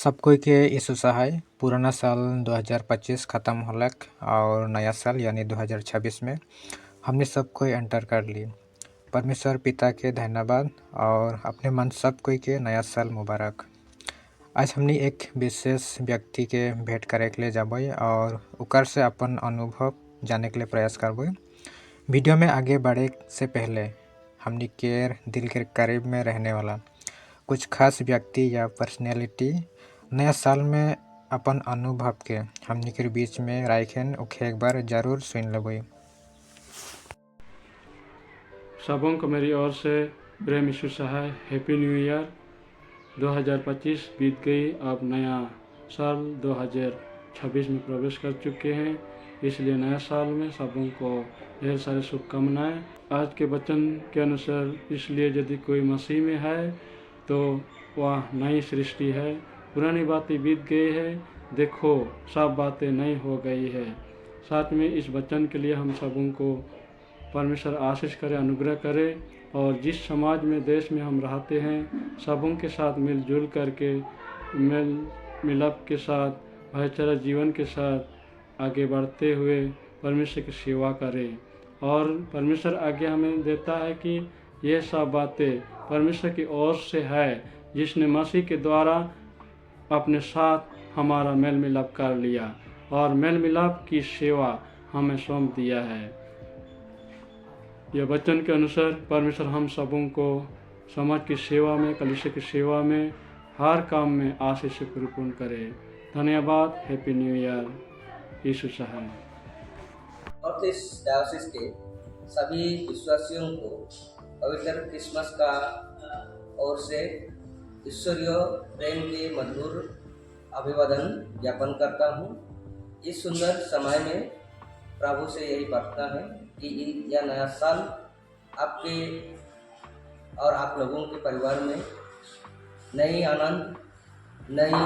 सब कोई के यीशु सहाय पुराना साल 2025 ख़त्म होलक और नया साल यानी 2026 में हमने सब कोई एंटर कर ली। परमेश्वर पिता के धन्यवाद और अपने मन सब कोई के नया साल मुबारक। आज हमने एक विशेष व्यक्ति के भेंट करे के लिए जाबे और उकर से अपन अनुभव जाने के लिए प्रयास करबे। वीडियो में आगे बढ़े से पहले हमने के दिल के करीब में रहने वाला कुछ खास व्यक्ति या पर्सनैलिटी नया साल में अपन अनुभव के हमने के बीच में रायखेन उखे एक बार जरूर सुन लेबे। सबों को मेरी ओर से प्रेम यीशु सहाय हैप्पी न्यू ईयर। 2025 बीत गई, अब नया साल 2026 में प्रवेश कर चुके हैं, इसलिए नया साल में सबों को ढेर सारे शुभकामनाएं। आज के वचन के अनुसार इसलिए यदि कोई मसीह में है तो वह नई सृष्टि है, पुरानी बातें बीत गई है, देखो सब बातें नई हो गई है। साथ में इस वचन के लिए हम सबों को परमेश्वर आशीष करे, अनुग्रह करे और जिस समाज में देश में हम रहते हैं सबों के साथ मिलजुल करके मेल मिलाप के साथ भाईचारा जीवन के साथ आगे बढ़ते हुए परमेश्वर की सेवा करें। और परमेश्वर आगे हमें देता है कि यह सब बातें परमेश्वर की ओर से है, जिसने मसीह के द्वारा अपने साथ हमारा मेल मिलाप कर लिया और मेल मिलाप की सेवा हमें सौंप दिया है। यह वचन के अनुसार परमेश्वर हम सबों को समाज की सेवा में, कलीसिया की सेवा में, हर काम में आशीष से परिपूर्ण करे। धन्यवाद। Happy new year. यीशु सहाय। और इस डायोसिस के सभी विश्वासियों को पवित्र क्रिसमस का ओर से ईश्वरीय प्रेम के मधुर अभिवादन ज्ञापन करता हूँ। इस सुंदर समय में प्रभु से यही प्रार्थना है कि यह नया साल आपके और आप लोगों के परिवार में नई आनंद, नई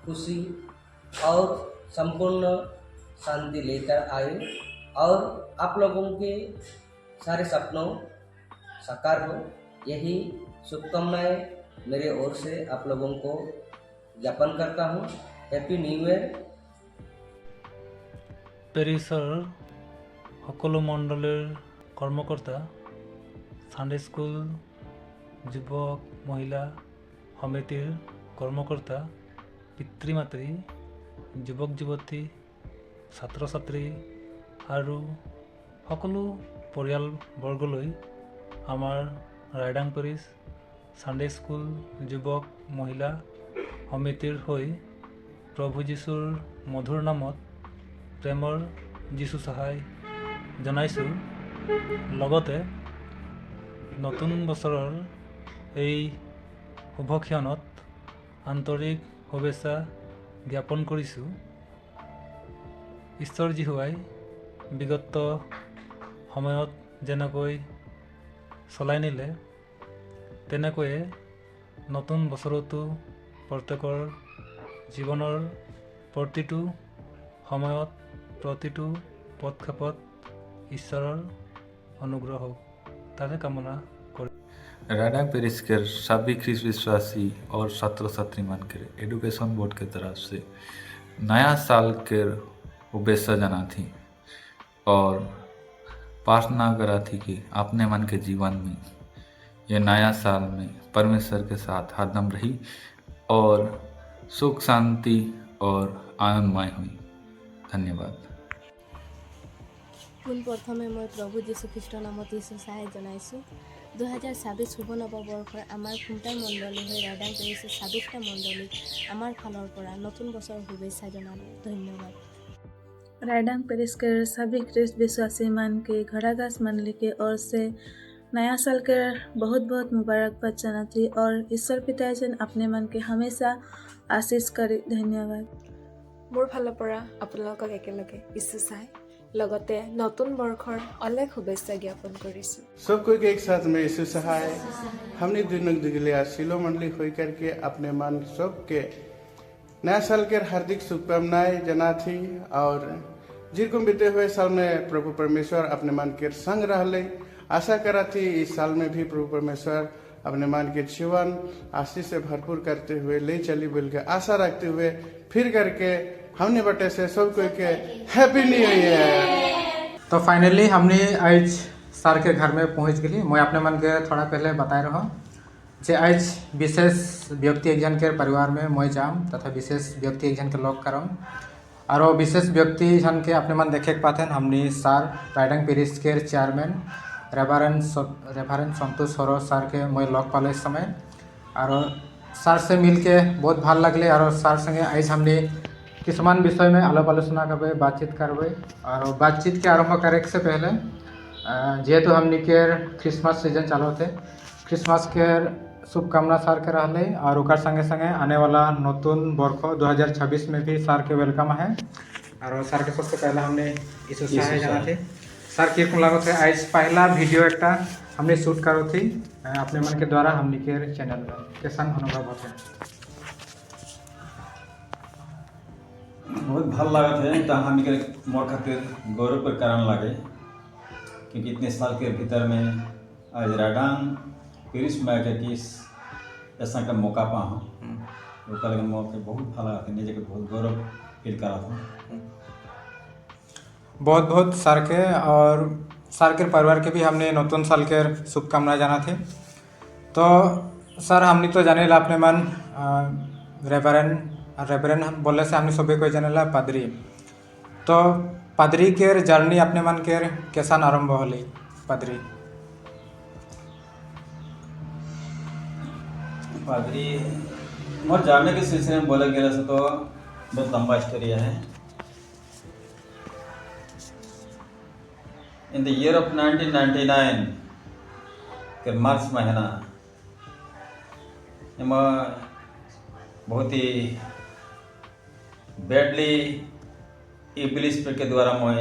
खुशी और संपूर्ण शांति लेकर आए और आप लोगों के सारे सपनों साकार हो। यही शुभकामनाएं मेरे ओर से आप लोगों को ज्ञापन करता हूँ। Happy new year. পেৰিছৰ সকলো মণ্ডলীৰ কৰ্মকৰ্তা, সানডে স্কুল, যুৱক মহিলা সমিতিৰ কৰ্মকৰ্তা, পিতৃ মাতৃ, যুৱক যুৱতী, ছাত্ৰ ছাত্ৰী আৰু সকলো পৰিয়ালবৰ্গলৈ আমাৰ ৰাইডাং পেৰিছ সানডে স্কুল যুৱক মহিলা সমিতিৰ হৈ প্ৰভু যীশুৰ মধুৰ নামত প্ৰেমৰ যীশু সহায় জনাইছোঁ। লগতে নতুন বছৰৰ এই শুভক্ষণত আন্তৰিক শুভেচ্ছা জ্ঞাপন কৰিছোঁ। ঈশ্বৰ যীশুৱাই বিগত সময়ত যেনেকৈ চলাই নিলে তেনেকৈয়ে নতুন বছৰতো প্ৰত্যেকৰ জীৱনৰ প্ৰতিটো সময়ত प्रतिटू पदक्षेपत ईश्वरर अनुग्रह हो तारे कामना कर। राइडांग पेरिस के सभी ख्रीस विश्वासी और छात्र छात्री मान के एडुकेशन बोर्ड के तरफ से नया साल के शुभेच्छा जना थी और प्रार्थना करा थी कि अपने मन के जीवन में ये नया साल में परमेश्वर के साथ हरदम रही और सुख शांति और आनंदमय हुई। धन्यवाद। পোনপ্ৰথমে মই প্ৰভু যীশুখ্ৰীষ্টৰ নামত ঈশু সহায় জনাইছোঁ। 2026 শুভ নৱবৰ্ষৰ আমাৰ খুমটাই মণ্ডলী হৈ ৰাইডাং পেৰিছৰ 26টা মণ্ডলীক আমাৰ ফালৰ পৰা নতুন বছৰৰ শুভেচ্ছা জনালোঁ। ধন্যবাদ। राइडांग पेरिस के सभी ख्रिस्त विश्वासी मन के घड़ाघास मंडली के ओर से नया साल के बहुत बहुत मुबारकबाद जनाती और ईश्वर पिताजन अपने मन के हमेशा आशीष करे। धन्यवाद। মোৰ ফালৰ পৰা আপোনালোকক একেলগে ঈশু সহায় লগতে নতুন বৰ্ষৰ অলেখ শুভেচ্ছা জ্ঞাপন কৰিছোঁ। सबको एक साथ में यीशु सहाय हमने दिनों दिगलिया सिलो मंडली होई करके अपने मन सबके नया साल के हार्दिक शुभकामनाएं जना थी और जिनको बीते हुए साल में प्रभु परमेश्वर अपने मन के संग रहले। आशा करा थी इस साल में भी प्रभु परमेश्वर अपने मन के जीवन आशीष से भरपूर करते हुए ले चली बोल के आशा रखते हुए फिर करके हमने बटे से सब कोई के हैप्पी न्यू ईयर। तो फाइनली हमने आज सर के घर में पहुंच गई। मैं अपने मन के थोड़ा पहले बता रहा हूँ जे आज विशेष व्यक्ति एक जन के परिवार में मैं जाम तथा विशेष व्यक्ति एक जन के लोग करम और वो विशेष व्यक्ति जन के अपने मन देखे पाते हैं। हमने सर राइडंग पेरिस के चेयरमैन रेवरेंड संतोष हरो सर के मैं लग पाले इस समय और सर से मिल के बहुत भल लगले और सर संगे आज हमने किसमान विषय में आलाप आलोचना करबे बातचीत करबे और बातचीत के आरंभ करे से पहले जेहेतु हमने के क्रिसमस सीजन चालू थे क्रिसमस के शुभकामना सर के रहले और ओकर संगे संगे आने वाला नतून वर्ष 2026 में भी सर के वेलकम है और सर के सबसे पहले हमने इस उत्साह जाना थे सर के लागो थे आज पहला वीडियो एक हमने शूट करो थी अपने मन के द्वारा हमने के चैनल में कैसा अनुभव होते बहुत भल लागत है तो हम मोर खातिर गौरव पर कारण लगे क्योंकि इतने साल के भीतर में आज राइडंग पेरिस में आके किस ऐसा का मौका पा हूँ वो कल मौके बहुत भल लागत है निजे के बहुत गौरव फील करा था। बहुत बहुत सर के और सर के परिवार के भी हमने नतून साल के शुभकामना जाना थे। तो सर हमने तो जाने ला अपने मन रेवरेंड बोले से हमने सभी को जाने ला पादरी। तो पादरी के जर्नी अपने मन के कैसा आरंभ होली पादरी मोर जानने के सिलसिले में बोले गया तो बहुत लंबा स्टोरी है। इन द ईयर ऑफ 1999 के मार्च महीना में बहुत ही बैडली इब्लिस के द्वारा मैं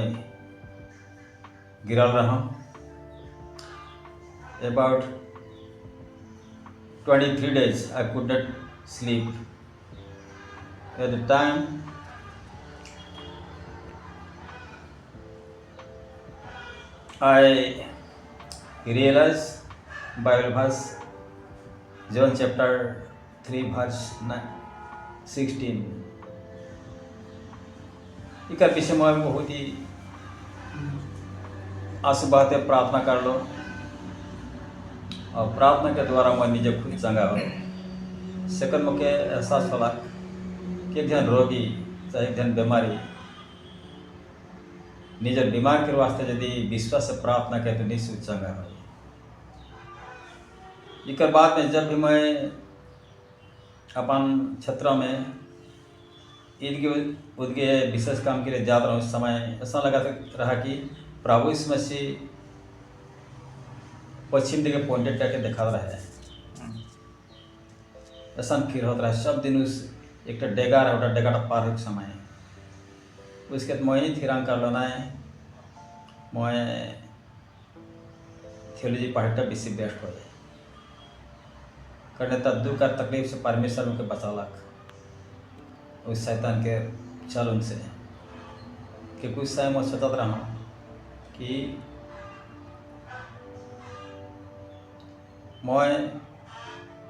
गिरल रहा। About 23 days I could not sleep. At the time I realized Bible verse John chapter 3 verse 16 एक विषय में बहुत ही आंसू बहाते प्रार्थना कर लो और प्रार्थना के द्वारा मैं निजे खुद चंगा हो सेकंड मुझे एहसास होला कि एक जन रोगी चाहे एक जन बीमारी निजर बीमार के वास्ते यदि विश्वास से प्रार्थना करे तो निश्चित चंगा हो। एक बाद में जब भी मैं अपन क्षेत्र में ईद के उदगे विशेष काम के लिए जाता रहा उस समय ऐसा लगा रहा कि प्रभु यीशु मसीह पश्चिम दिखे पॉइंटेड करके दिखा रहा है। ऐसा फिर होता है सब दिन उस एक डेगा रहा डेगा पार एक समय उसके बाद मैं ही थिरांग कर लेना है मैं थियोलॉजी पढ़ता बीसी बेस्ट हो जाए करने तब दुख का तकलीफ से परमेश्वर उनके बचालक उस शैतान के चल उनसे कि कुछ समय मैं सोचता रहा कि मैं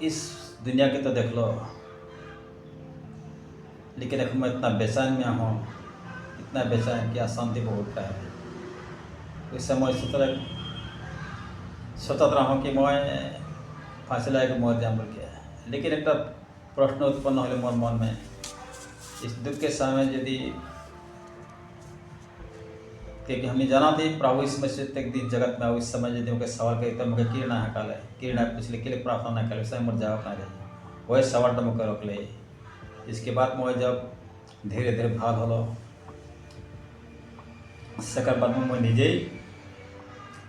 इस दुनिया के तो देख लो लेकिन एक मैं इतना बेचैन में हूँ इतना बेचैन कि अशांति बहुत है। उस समय सोचता रहा हूँ कि मैं फांसी लगा के मर जाऊँ बोल के लेकिन एक प्रश्न उत्पन्न हो मोर मन में इस दुख के समय यदि क्योंकि हमने जाना थी प्रभु इस मसीह एक दिन जगत में उस समय यदि उनके सवाल करे तो मुझे किरणा हकाल है किरणा पिछले के लिए प्रार्थना न करे उस मुझे जवाब ना दे वही सवाल तो मुझे रोक ले। इसके बाद मैं जब धीरे धीरे भाल हलो सकर बाद में मैं निजे ही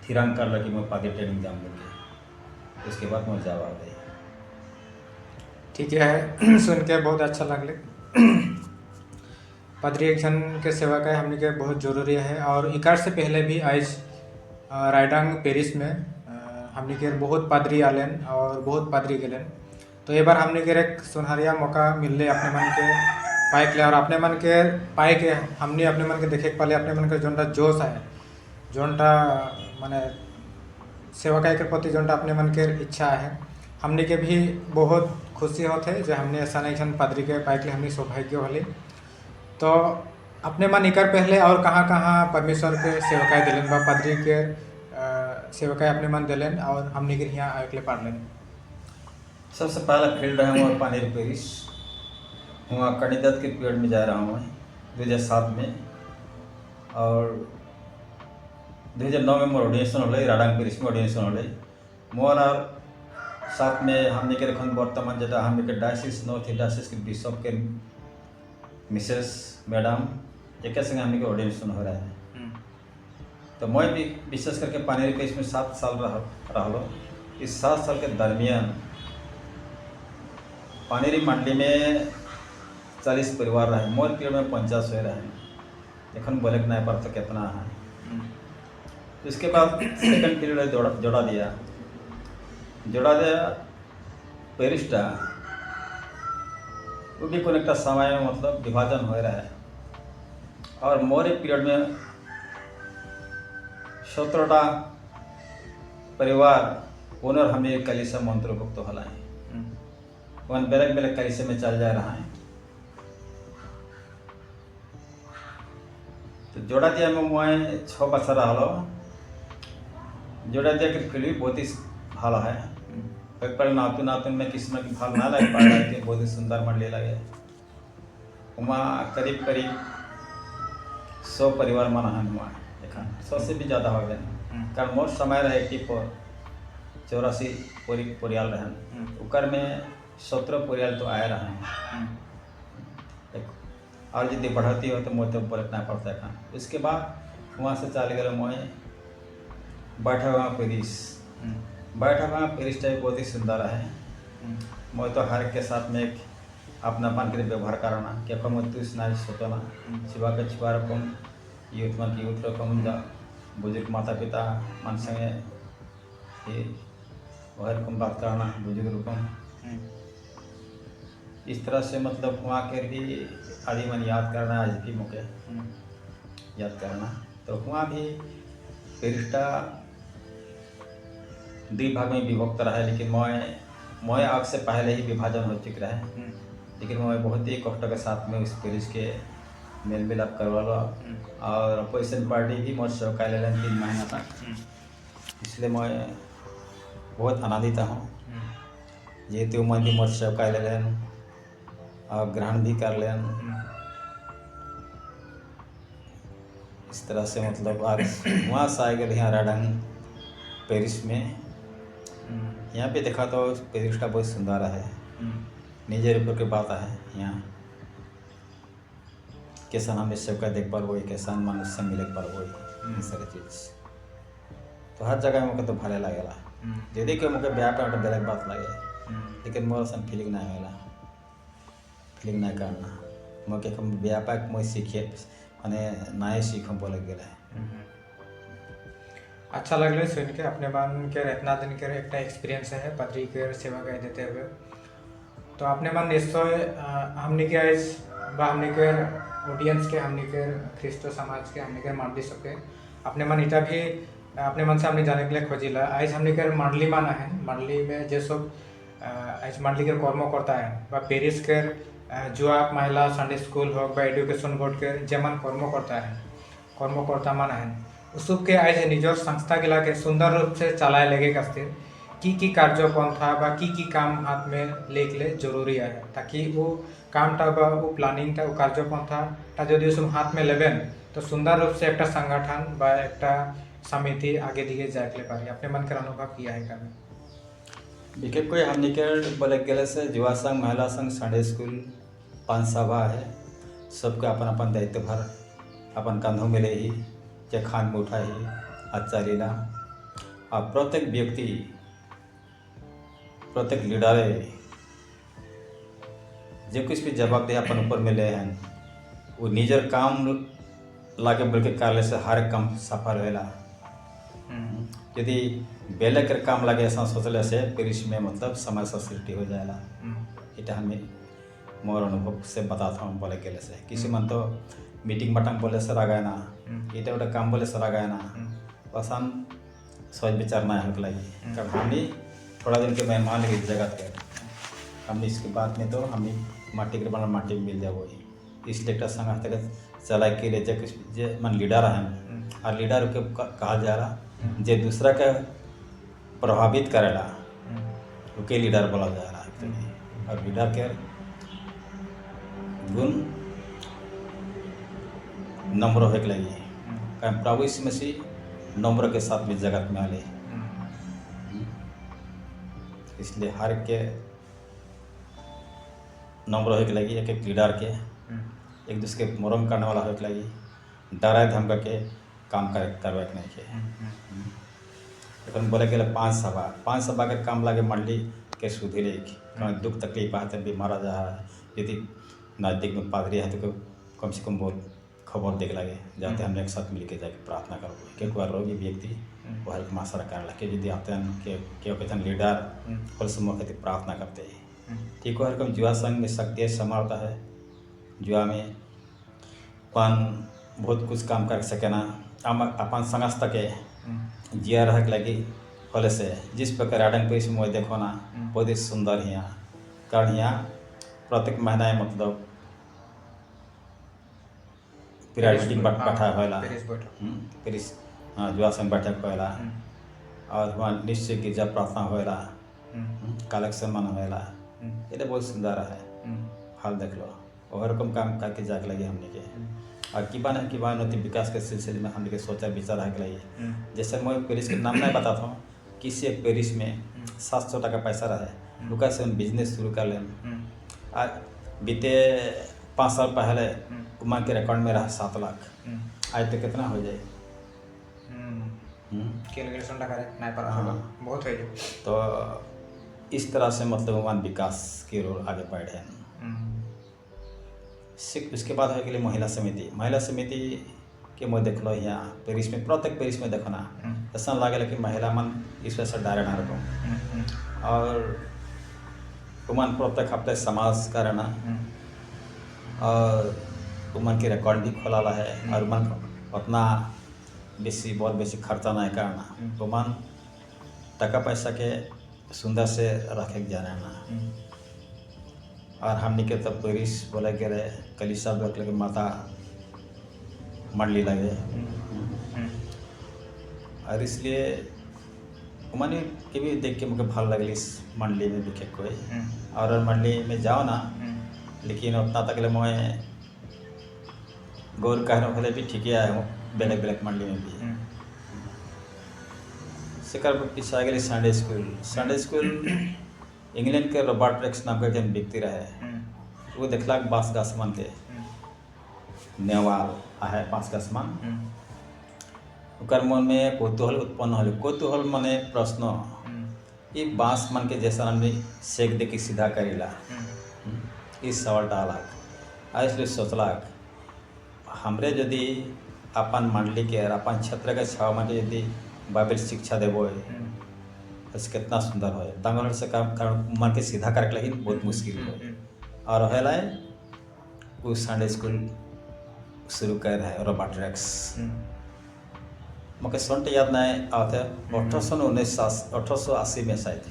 थिरांग कर कि मैं पागे ट्रेनिंग जाऊँ बोल उसके बाद मैं जवाब दे। ठीक है सुन के बहुत अच्छा लगले। पादरी एक जन के सेवा का हमने के बहुत जरूरी है और इकार से पहले भी आज राइडंग पेरिस में हमने के बहुत पादरी आलन और बहुत पादरी गलन तो ये बार हमने के एक सुनहरिया मौका मिलले अपने मन के पाए के और अपने मन के पाए के हमने अपने मन के देखे पाले अपने मन के जोनटा जोश है जोनटा माने सेवा के प्रति जोनटा अपने मन के इच्छा है हमने के भी बहुत खुशी होते जो हमने ऐसा नहीं पादरी के पाइक हमने सौभाग्य होली। तो अपने मन इकर पहले और कहाँ कहाँ परमेश्वर के सेवकाय दिलन बा पादरी के सेवकाय अपने मन दिलन और हमने के यहाँ आयकले पाड़लन। सबसे पहला फील्ड है हमारे पानेर पेरिस, वहाँ कणिदत्त के पीरियड में जा रहा हूँ मैं 2007 में, और 2009 में मोर ऑर्डिनेशन हो राडांग पेरिस में ऑर्डिनेशन हो मोर और साथ में हमने के रखन वर्तमान जटा हमने के डायसिस नॉर्थ डायसिस के बिशप के मिसेस मैडम एक संगे हमने के ऑर्डिनेशन हो रहा है। तो मैं भी विशेष करके पानेरी पेरिस में 7 साल रहा। इस 7 साल के दरमियान पानेरी मंडली में 40 परिवार रहे, मोर पीरियड में 50 हुए रहे, एखन बोले के नहीं पड़ता कितना है। इसके बाद सेकंड पीरियड जोड़ा दिया पेरिस्टा, वो भी कोई एक समय में मतलब विभाजन हो रहा है, और मोरे पीरियड में 17टा परिवार पुनः हमें कलिसा मंत्रभुक्त होला है, वन बेलक बेलक कलिसे में चल जा रहा है। तो जोड़ा दिया में मैं 6 बच्चा रहा, जोड़ा दिया कि फिर भी बहुत ही भाला है, पर नातुन में किस्म की भाल ना लगे पाड़ा के बहुत ही सुंदर मंडली लगे। वहाँ करीब 100 परिवार मना है, वहाँ एक 100 से भी ज़्यादा हो गए, कारण मोर समय रहे 84 परियाल रहे, उकर में 17 परियाल तो आए रहे, और यदि बढ़ती हो तो मोते पलटना पड़ता है। उसके बाद वहाँ से चल गए मैं बैठा हुआ पेरिस टाइप बहुत ही सुंदर है। मैं तो हर के साथ में एक अपना पान के व्यवहार करना क्या कम तू स्नाय सोचना छिपा के छिपा रकम यूथ मन की यूथ रकम जा बुजुर्ग माता पिता मन संगे वह रकम बात करना बुजुर्ग रकम, इस तरह से मतलब वहाँ के भी आदि मन याद करना, आज भी मौके याद करना। तो वहाँ भी पेरिस्टा 2 भाग में विभक्त रहा है, लेकिन मैं आग से पहले ही विभाजन हो चुका है, लेकिन मैं बहुत ही कष्ट के साथ में उस पेरिस के मेल मिलाप करवा, और अपोजिशन पार्टी भी मोर सहयोग ले 3 महीना तक, इसलिए मैं बहुत आनंदित हूँ जेहेतु मैं भी मोर सहयोग ले और ग्रहण भी कर लें। इस तरह से मतलब आज वहाँ से आए गए यहाँ राडांग पेरिस में, यहाँ पे देखा तो पेरिस का बहुत सुंदर है, निजे ऊपर की बात है यहाँ कैसा हमें सबका देख पार वही कैसा मनुष्य से मिले पार वही सारी चीज़। तो हर जगह मुझे तो भले लगेला, यदि के मुझे ब्याह पे बेलक बात लगे, लेकिन मोर सन फीलिंग नहीं होला, फीलिंग नहीं करना मुझे ब्याह पाक मैं सीखे मैंने नए सीखो बोले गए। अच्छा लगल सुन के अपने मन के इतना दिन के एक एक्सपीरियंस है पादरी के सेवा कर देते हुए। तो अपने मन निश्चय हमने के हमने के ऑडियंस के हमने के ख्रिस्तो समाज के हमने के मंडली सबके अपने मन इटा भी अपने मन से हमने जाने के लिए खोजिला। आज हमने के मंडली माना है, मंडली में जे सब आज मंडली के कर्म करता है पेरिस के जुआ महिला संडे स्कूल हो एडुकेशन बोर्ड के जेमन कर्मकर्ता माना है उसके आज निजर संस्था गिला के सुंदर रूप से चलाए लगे खातिर की कार्यपंथा बा की काम हाथ में लेके जरूरी है, ताकि वो कामटा बा वो प्लानिंगटा वो कार्यपंथा जो सब हाथ में लेबेन तो सुंदर रूप से एक संगठन बा एक समिति आगे दिखे जाए पारे। अपने मन का अनुभव किया है कारण विशेष कोई हमने के बोले गले से युवा संघ महिला संघ संडे स्कूल 5 सभा है, सबके अपन अपन दायित्व भर अपन कंधों में ले ही जे खान में उठा ही अच्छा लीला, और प्रत्येक व्यक्ति प्रत्येक लीडर जो कुछ भी जवाबदेही अपन ऊपर में ले हैं वो निजर काम लागे बोल के कार्य से हर काम सफल होला। यदि बेले कर काम लगे ऐसा सोचले से पेरिस में मतलब समस्या सृष्टि हो जाएगा। इटा हमें मोर अनुभव से बताता हूँ बोले के से किसी मन तो मीटिंग बटन बोले से रगाए ना इटा उटा काम बोले से रगाए ना पसंद सोच विचार ना हो लगी। कब थोड़ा दिन के मेहमान लगे जगह पे हमने इसके बाद में तो हमें माटी के बना माटी मिल जाए वही इसलिए एक संघ तक चला के ले जाए जे मन लीडर है और लीडर के कहा जा रहा जे दूसरा के प्रभावित करेला उके लीडर बोला जा रहा है और लीडर के गुण नम्र होके लगी कारण प्रभु यीशु मसीह नम्र के साथ में जगत में आले इसलिए हर के नम्र होके लगी एक एक लीडर के एक दूसरे के मरम करने वाला होके लगी डराए धमका के काम करवा के नहीं के बोले गए पाँच सभा के काम लगे मंडली के सुधीरे दुख तकलीफ आते भी मारा जा रहा है यदि नज़दीक में पादरी है तो कम से कम बोल खबर देख लगे जाते हम एक साथ मिल के जाके प्रार्थना करो क्योंकि रोगी व्यक्ति वह एक मासरा कर लगे यदि आते हैं कहते लीडर फल समूह कहते प्रार्थना करते हैं ठीक है रकम जुआ संघ में शक्ति संभालता है जुआ में अपन बहुत कुछ काम कर सके ना अपन संस्था के जिया रह लगी फल से जिस प्रकार राडंग पे में देखो ना बहुत ही सुंदर है यहाँ कारण यहाँ प्रत्येक महीना मतलब पीरियड मीटिंग बैठा होला पेरिस हाँ जुआ संघ बैठक होला और वहाँ निश्चय गिरजा प्रार्थना होला कलेक्शन मन होला ये बहुत सुंदर है हाल देख लो और रकम काम करके जाके लगे हमने के और कि बान होती विकास के सिलसिले में हमने के सोचा विचार है लगे जैसे मैं पेरिस के नाम नहीं बताता हूँ किसी एक पेरिस में 700 टका पैसा रहे लुका से हम बिजनेस शुरू कर लें आज बीते 5 साल पहले उमा के रिकॉर्ड में रहा 7 लाख आज तो कितना हो जाए कैलकुलेशन नहीं पर बहुत है तो इस तरह से मतलब उमान विकास के रोल आगे बढ़े हैं उसके बाद है के लिए महिला समिति के मैं देख लो यहाँ पेरिस में प्रत्येक पेरिस में देखो ना ऐसा लगे कि महिला मन इस वजह से डायरे ना रखो और उमान प्रत्येक हफ्ते समाज करना और उमन के रिकॉर्ड भी खोला है और उमन उतना बहुत बेसी खर्चा नहीं करना उमन टका पैसा के सुंदर से रखे जाना ना और हमने के तब पेरिस बोले के रहे कलीसा रख लगे माता मंडली लगे और इसलिए उमने के भी देख के मुझे भाल लगली इस मंडली में दिखे कोई और मंडली में जाओ ना लेकिन उतना तक ले मैं गौर कहने वाले भी ठीक ही आया हूँ बेलेग मंडली में भी शिकार पीछे आ गए संडे स्कूल इंग्लैंड के रॉबर्ट रेक्स नाम का जन व्यक्ति रहे वो देखला बांस का आसमान के नेवाल है बांस का आसमान ओकर मन में कौतूहल उत्पन्न होले कौतूहल मने प्रश्न ये बांस मन के जैसा हमने सेक दे के सीधा करेला इस सवाल डाला इसलिए सोचलाक हमरे यदि अपन मंडली के अपन क्षेत्र के छाव में यदि बाइबल शिक्षा देवो ऐसे कितना सुंदर हो डांगर से काम मन के सीधा करके लगी बहुत मुश्किल हो और है वो संडे स्कूल शुरू कर रहा है रॉबर्ट रेक्स मुझे सन याद नहीं आते 1880 में शायद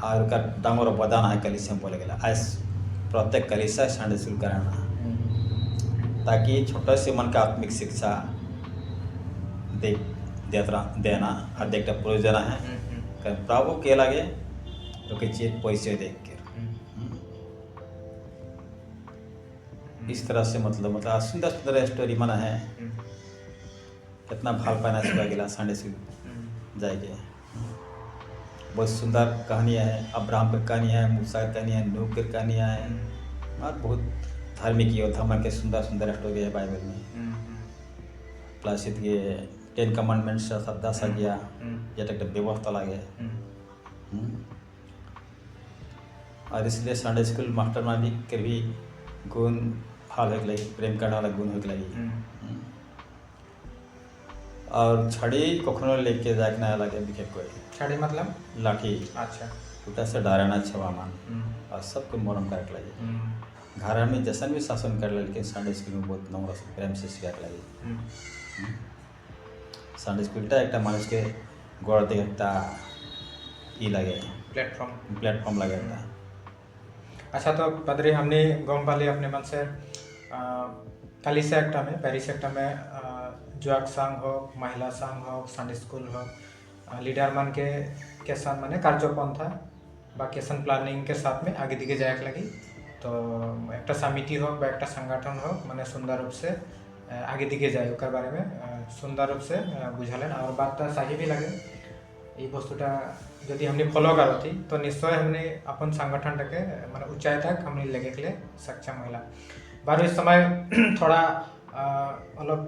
और का डांगर बदान है कलिसिया बोले गया आज प्रत्येक कलिसिया संडे स्कूल कराना ताकि छोटे से मन का आत्मिक शिक्षा देना और देखता प्रयोजन है प्रभु के लगे तो कि चीज पैसे देख के इस तरह से मतलब सुंदर सुंदर स्टोरी मना है कितना भाल पाना चुका गया संडे से जाएंगे बहुत सुंदर कहानियाँ हैं अब्राहम की कहानियाँ हैं मूसा की कहानियाँ हैं नूह की कहानियाँ हैं और बहुत धार्मिक योद्धा मन के सुंदर सुंदर स्टोरी है बाइबल में प्लस ये 10 कमांडमेंट्स सब 10 आज्ञा যেটা একটা ব্যবস্থা লাগে और इसलिए संडे स्कूल मास्टर मालिक के भी गुण भाव हो लगी प्रेम करने वाला गुण हो लगी और छड़ी कखनो लेके जाके ना लगे दिखे कोई छड़ी मतलब लाठी अच्छा उठा से डारना छवा मान और सबको मरम करके लगे घर में जैसन भी शासन कर लेकिन संडे स्कूल में बहुत नम्र से प्रेम से सिखा के लगे संडे स्कूलटा एक मानुष के गड़ देखता ये लगे प्लेटफॉर्म लगे था। अच्छा, तो पदरी हमने गाँव वाले अपने मन से खाली से एक में पेरिस एक में जुआक संघ हो, महिला संघ हो, संडे स्कूल हो, लीडर मन के साथ माने कार्यपंथा बा केसन प्लानिंग के साथ में आगे दिखे जाए लगी। तो एक समिति हो बा एक संगठन हो माने सुंदर रूप से आगे दिखे जाए ओकर बारे में सुंदर रूप से बुझलें और बात सही भी लगे। ये वस्तुटा यदि हमने फॉलो करती तो निश्चय हमने अपन संगठन के माने ऊंचाई तक हमने लेके के लिए सक्षम होला। बार इस समय थोड़ा अलग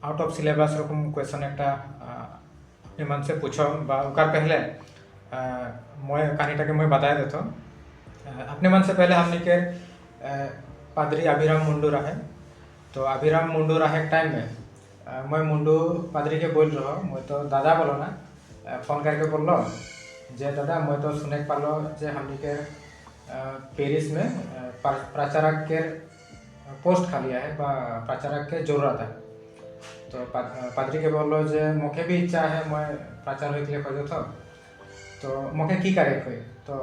आउट ऑफ सिलेबस रकम क्वेश्चन एक अपने मन से पूछो बा ओकर पहले मैं कहानीटा के मैं बता देता हूँ। अपने मन से पहले हमने के पादरी अभिराम मुंडू रहे। तो अभिराम मुंडू रहे टाइम में मैं मुंडू पादरी के बोल रहा हूँ, मैं तो दादा बोलो ना फोन करके बोल लो जे दादा मैं तो सुने पालो जे हमने के पेरिस में प्रचारक के पोस्ट खाली है बा प्रचारक के जरूरत है। तो पादरी के बोल लो जे मुखे भी इच्छा है मैं प्रचार के लिए खोजो तो मुखे की करे खोई। तो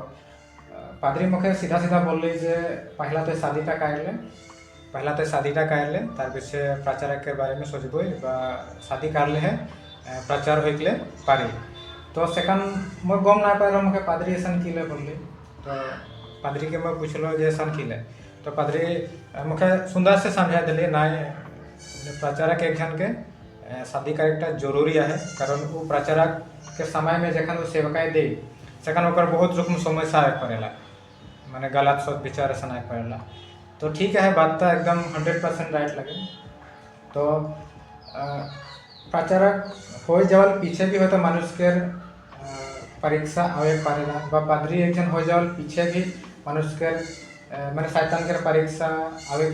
पादरी मुखे सीधा सीधा बोल ली जे पहला तो शादीटा कर ले तार पीछे प्रचारक के बारे में सोचबो बा शादी कर ले है प्रचार हो के पारी। तो सेकंड मैं गम ना पाए मुखे पादरी ऐसा किले बोली। तो पादरी के मैं पूछलो जे ऐसा किले। तो पादरी मुखे सुंदर से समझा दिले ना प्रचारक एक जन के शादी का एक जरूरी है कारण वो प्रचारक के समय में जखन वो सेवकाई दे सेकंड ओकर बहुत रकम समस्या आए पड़ेला माने गलत सोच विचार ऐसा आए पड़ेला। तो ठीक है बात तो एकदम 100% राइट लगे। तो प्रचारक हो जावल पीछे भी हो तो मनुष्य के परीक्षा आवे पारेला बा पादरी एक जन हो जावल पीछे भी मनुष्य के माने शैतान के परीक्षा आवे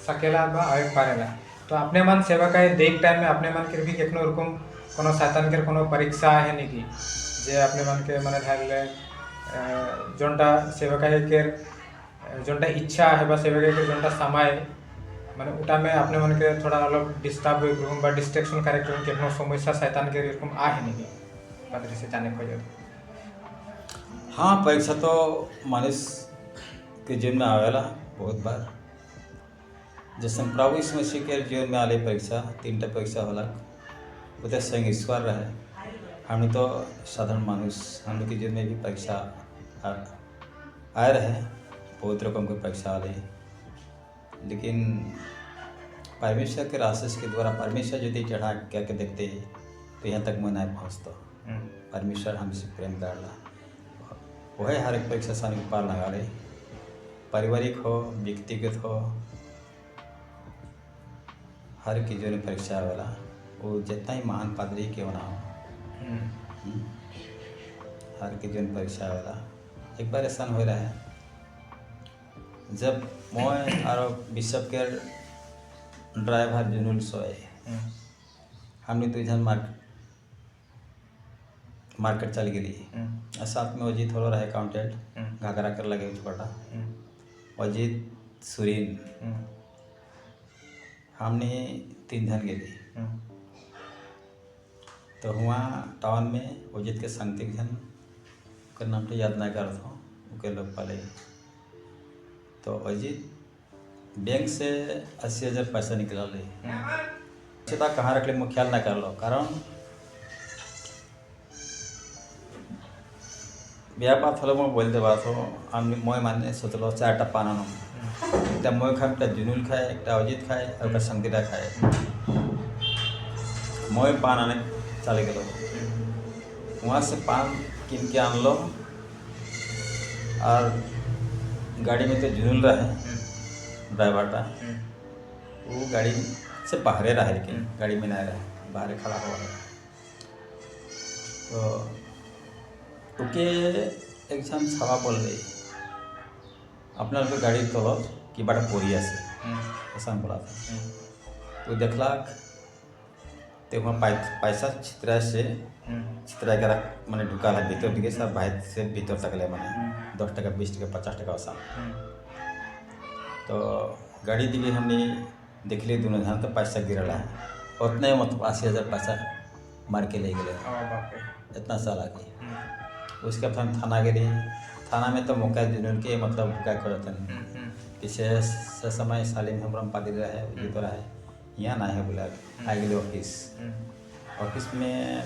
सकेला बा आवे पारेला। तो अपने मन सेवा का देख टाइम में अपने मन के भी कितनो रकम कोनो शैतान के कोनो परीक्षा है नहीं की जे अपने मन के माने धार ले जोंटा सेवा के जोंटा इच्छा है बा सेवा के जोंटा समय माने उटा में अपने मन के थोड़ा अलग डिस्टर्ब हो बा डिस्ट्रैक्शन कैरेक्टर के कोनो समस्या शैतान के रकम आ है नहीं पादरी से जाने खोजो। हाँ, परीक्षा तो मनुष्य के जीवन में आवेला बहुत बार। जैसे प्रभु यीशु मसीह के जीवन में आले परीक्षा 3टा परीक्षा होला उधर स्वयं ईश्वर रहे। हमने तो साधारण मनुष्य हम लोग के जीवन में भी परीक्षा आए रहे बहुत रकम की परीक्षा आले। लेकिन परमेश्वर के आशीष के द्वारा परमेश्वर यदि चढ़ा क्या के देखते तो यहाँ तक मैं नहीं पहुँचता। परमेश्वर हमसे प्रेम करला वह हर एक परीक्षा से पार लगा रहे पारिवारिक हो व्यक्तिगत हो हर की जो परीक्षा वाला वो जितना ही महान पादरी क्यों ना हो हर की जो परीक्षा वाला एक बार ऐसा हो रहा है जब मैं और बिशप के ड्राइवर जुनूल सोए हमने तो इधर मार्केट चल गई साथ में अजीत हो रहा है अकाउंटेंट घाघरा कर लगे छोटा अजीत सुरीन हमने 3 जन गए। तो वहाँ टाउन में अजीत के संग 3 जन का नाम तो याद नहीं करता हूँ उनके लोग पाले। तो अजीत बैंक से 80,000 पैसा निकला ले सीधा कहाँ रख ले मैं ख्याल ना कर लो कारण ब्याह बात हलो मैं बोलते बात हो मैं माने सोचलो 4टा पाना एक मैं खाए एक जुनूल खाए एक अजीत खाए और संगीता खाए मैं पान आने चले गलो वहाँ से पान किन के आन लो और गाड़ी में तो जुनूल रहे ड्राइवरटा वो गाड़ी से बाहरे रहे लेकिन गाड़ी में नहीं रहे बाहर खड़ा हुआ है। तो ओके एक जन छावा बोल रही अपना लोग गाड़ी तो कि बड़ा पोरिया से ऐसा बोला था। तो देखला तो वहाँ पैसा छितरा के मैंने ढुका है भीतर दिखे सब बाहर से भीतर तक ले मैंने 10 टका 20 टका 50 टका वैसा। तो गाड़ी दिखे हमने देख ली दोनों जन तो पैसा गिरला है उतने मतलब 80,000 पैसा मार के ले गए इतना साल आगे। उसके बाद हम थाना गए। थाना में तो मौका जुनून के मतलब भूखा करते हैं पीछे से समय सालिम हमरम पादी रहे ये तो रहे यहाँ ना है बोला आ गए ऑफिस में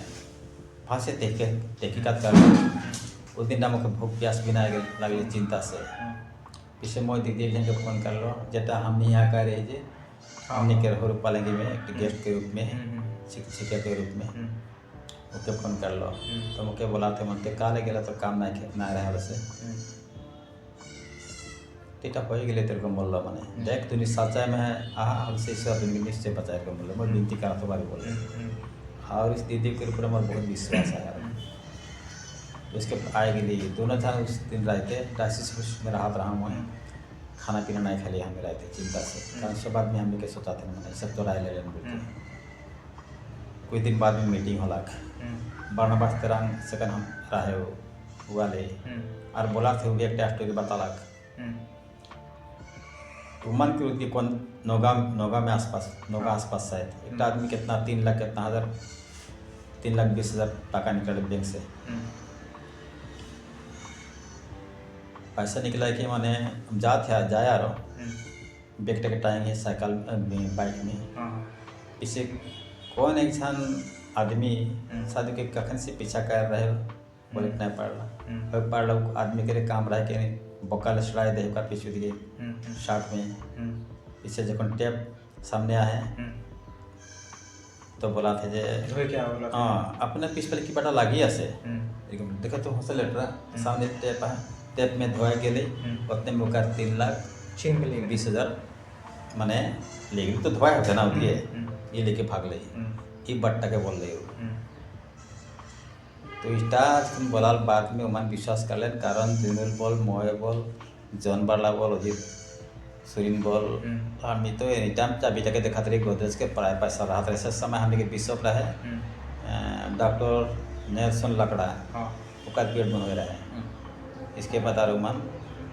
फांसे तहकीकात कर उस दिन ना मुझे भूख प्यास भी ना लगे चिंता से पीछे मैं दीदी बहन के फोन कर लो जेटा हमने यहाँ कह रहे जे हमने के रूप पालेंगे में एक गेस्ट के रूप में शिक्षिका के रूप में ओके फोन कर लो तो मुझे बोला थे मनते काले गला तो काम ना रहा वैसे टीटा हो गए तेरे को बोल मैंने देख तू सच्चाई में हमसे सब निश्चय बचाए को बोले मैं विनती करा तो बारी बोले और इस दीदी के ऊपर हमारा बहुत विश्वास है उसके आए लिए दोनों जन उस दिन रहते डायसिस में राहत रहा मैं खाना पीना नहीं खा लिया हमें रहते चिंता से कारण सब आदमी हम के सोचा थे मैंने सब तो राय ले बोलते कुछ दिन बाद में मीटिंग होला बारह तेरह सेकंड हम रहे हुआ ले और बोला थे वो भी एक स्टोरी बतालक उमन की उनकी कौन नौगा में आसपास शायद एक आदमी कितना 3 लाख कितना हज़ार 3,20,000 टाका निकले बैंक से पैसा निकला कि मैंने हम जाया रहो बैग के टाएंगे साइकिल बाइक में पीछे कौन एक आदमी शादी के कखन से पीछा कर रहे हो बोले नहीं पढ़ लो आदमी के काम रहे कि बकाल सड़ाई दे का पीछे दिए शार्ट में पीछे जब टेप सामने आए तो बोला थे जे हाँ अपने पीछे पहले की बटा लगी ऐसे देखो तो हंस लेट रहा सामने टेप है टेप में धोए के लिए उतने में कर 3,20,000 मैंने ले गई तो धोया होता ना दिए ये लेके भाग ले ये बट्टा के बोल रही हो तो स्टार बोलाल बाद में उमान विश्वास कर लेन कारण जुनुल बोल मोहे बोल जॉन बारला बोल अजीत सुरीन बोल हम तो एनी टाइम चाबी जाके देखा थे गोदरेज के पढ़ाई पैसा रहा था इस समय हमने के बिशप रहे डॉक्टर नेल्सन लकड़ा उसका पेट बन रहा है इसके बाद उमान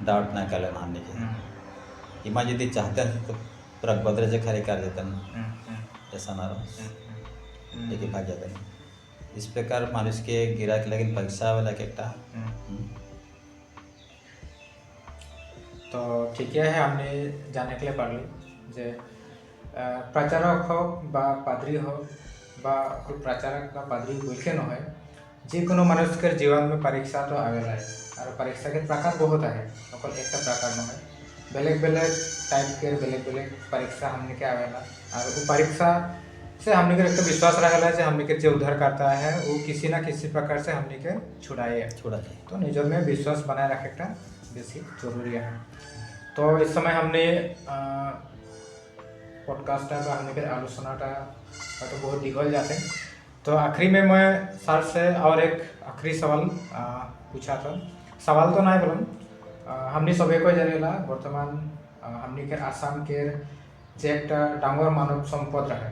डाउट ना कर लेना हमने के इमा यदि चाहते हैं तो पूरा गोदरेज खाली कर देते हैं ऐसा ना रहो लेकिन भाग जाते हैं इस प्रकार मानुष के गिरा के लेकिन परीक्षा वाला के तो ठीक है हमने जाने के लिए पढ़ ली जे प्रचारक हो बा पाद्री हो बा कोई प्रचारक बा पाद्री बोलके न है जिको मनुष्य के जीवन में परीक्षा तो आवेला है और परीक्षा के प्रकार बहुत है अकल एक प्रकार न है बेलेग बेलेग टाइप के बेलेग बेलेग परीक्षा हमने के आवेला और वो परीक्षा से हमने के एक विश्वास रहेला है हमने के जो उद्धार करता है वो किसी ना किसी प्रकार से हमने के छुड़ाए तो निजर में विश्वास बनाए रखे बेसी जरूरी है। तो इस समय हमने पॉडकास्ट का हमने के आलोचना तो बहुत दीघल जाते तो आखिरी में मैं सर से और एक आखिरी सवाल पूछा था सवाल तो नहीं बोलूँ हमने सभी को जानेला बर्तमान हमने के आसाम के जे एक डांगर मानव संपद रहे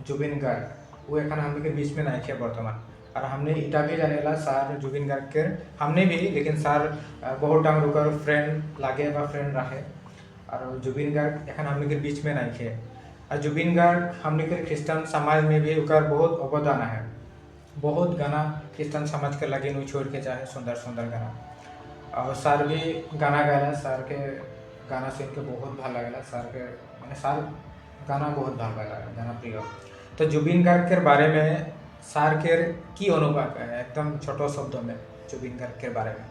जुबिन गार्ग वो एखन हमने के बीच में नहीं थे बर्तमान और हमने इटा भी जानेला सर जुबिन गार्ग के हमने भी लेकिन सर बहुत टाइम रुकर फ्रेंड लागे बा फ्रेंड रहे और जुबिन गार्ग एखन हमने के बीच में नहीं थे और जुबिन गार्ग हमने के क्रिश्चियन समाज में भी उनका बहुत अवदान है बहुत गाना क्रिश्चियन समाज के लगे नहीं छोड़ के चाहे सुंदर सुंदर गाना और सर भी गाना गाया सर के गाना सुन के बहुत भल लगेला सर के मैंने सर गाना बहुत भल लगा गाना प्रिय तो जुबिन गार्ग के बारे में सर के की अनुभव है एकदम छोटो शब्दों में जुबिन गार्ग के बारे में।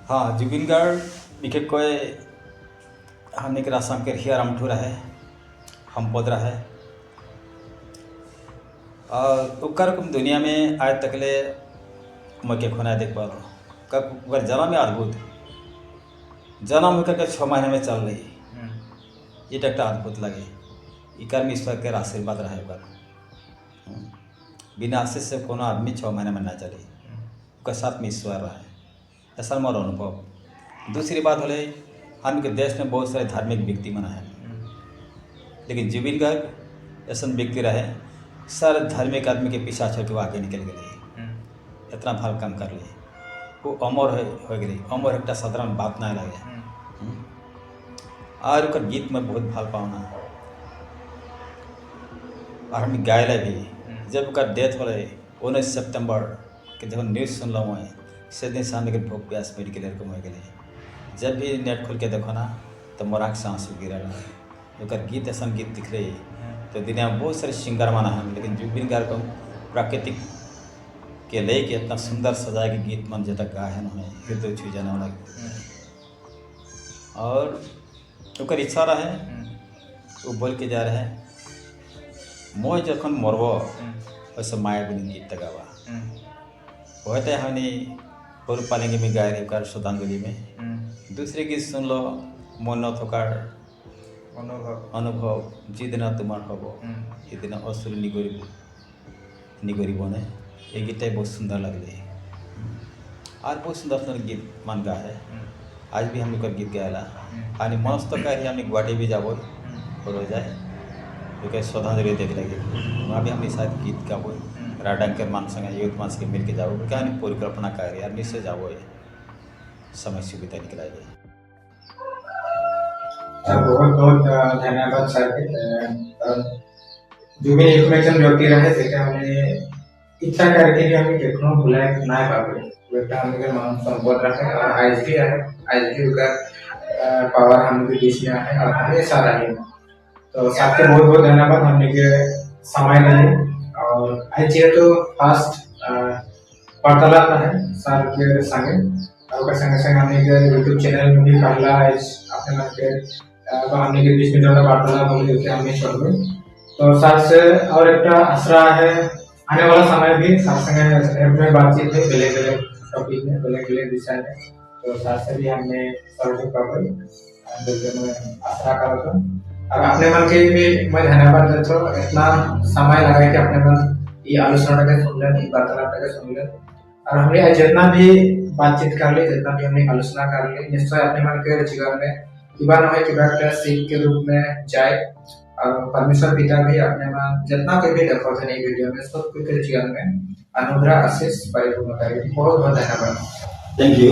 हाँ जुबिन गार्ग विखे कोई हमने के आसाम के हिया रामठू रहे हम पद रहे और उकर दुनिया में आज तकले मके खोना देख पा कब जन्म में अद्भुत जन्म होकर के 6 महीने में चल रही ये एक अद्भुत लगे इकर में ईश्वर के आशीर्वाद रहे पर बिना आशीष से कोनो आदमी 6 महीने में ना चले उसके साथ में ईश्वर रहे ऐसा मोर अनुभव। दूसरी बात होले हम के देश में बहुत सारे धार्मिक व्यक्ति मना है लेकिन जुबिन गार्ग ऐसा व्यक्ति रहे सर धार्मिक आदमी के पीछा छोड़ के आगे निकल गए इतना भल काम कर लिए वो अमर हो गई अमर एक साधारण बात ना लगे और उनका गीत में बहुत भल पाऊना और हम गायला भी जब उनका डेथ हो 19 सितंबर कि जब न्यूज़ सुनल मैं से दिन से हम लेकिन भूख प्यास मेडिकल एरकम हो गए। जब भी नेट खोल के देखो ना तो मोर आँख से आंसू गिरल। ओकर गीत ऐसा गीत दिख रहे तो दुनिया में बहुत सारे सिंगर माना है, लेकिन जुबिन गार्ग को प्राकृतिक के ले के इतना सुंदर सजा के गीत मन जता गायन है हृदय छू जाने वाला गीत। और ओकर इच्छा रहे वो बोल के जा रहे मैं जखन मरब वैसे माया बिन गीत गावा होते हमने पूर्व पालेंगे में गाय रहे कर श्रद्धांजलि में। दूसरे गीत सुन लो मन थोकार अनुभव जिदिन तुम्हार हब सेदिन असुर निगरी बने। ये गीत बहुत सुंदर लगले और बहुत सुंदर सुंदर गीत मन गा है। आज भी हम लोग गीत गायला आणि मस्त कह हमने गुवाहाटी भी जाबो हो जाए तो श्रद्धांजलि देख लगे वहाँ भी हमने शायद गीत गाबो राडांग के मान संगे यूथ मान के मिल के जाओ क्या परिकल्पना कर यार निश्चय जाओ समय सुविधा निकलाइए। बहुत बहुत धन्यवाद सर जो भी इन्फॉर्मेशन व्यक्ति रहे थे हमने इच्छा करके भी हमें देखना भूला ना पावे बेटा हमें मान संबोध रखे और आज भी का पावर हम भी बीच में है और हमेशा रहे। तो सबके बहुत बहुत धन्यवाद हमने के समय लिए और आज जेहेतु फर्स्ट वार्तालाप है सर के संगे और संगे संगे हमने के यूट्यूब चैनल में भी पहला आज अपने मन के हमने के बीच में जो वार्तालाप हो गई हमने छोड़ गए। तो सर से और एक आसरा है आने वाला समय भी सर संगे में बातचीत है बेले बेले टॉपिक में बेले बेले विषय में। तो सर से भी हमने सहयोग कर आसरा करा और अपने मन के भी मैं धन्यवाद देता हूँ इतना समय लगा कि अपने मन ये आलोचना के सुन लें वार्तालाप के सुन लें और हमने जितना भी बातचीत कर ली जितना भी हमने आलोचना कर ली निश्चय अपने मन के जीवन में किबा न हो किबा सीख के रूप में जाए और परमेश्वर पिता भी अपने मन जितना कोई भी देखो थे नई वीडियो में सब के जीवन में अनुग्रह आशीष परिपूर्ण करेगी। बहुत बहुत धन्यवाद। Thank you.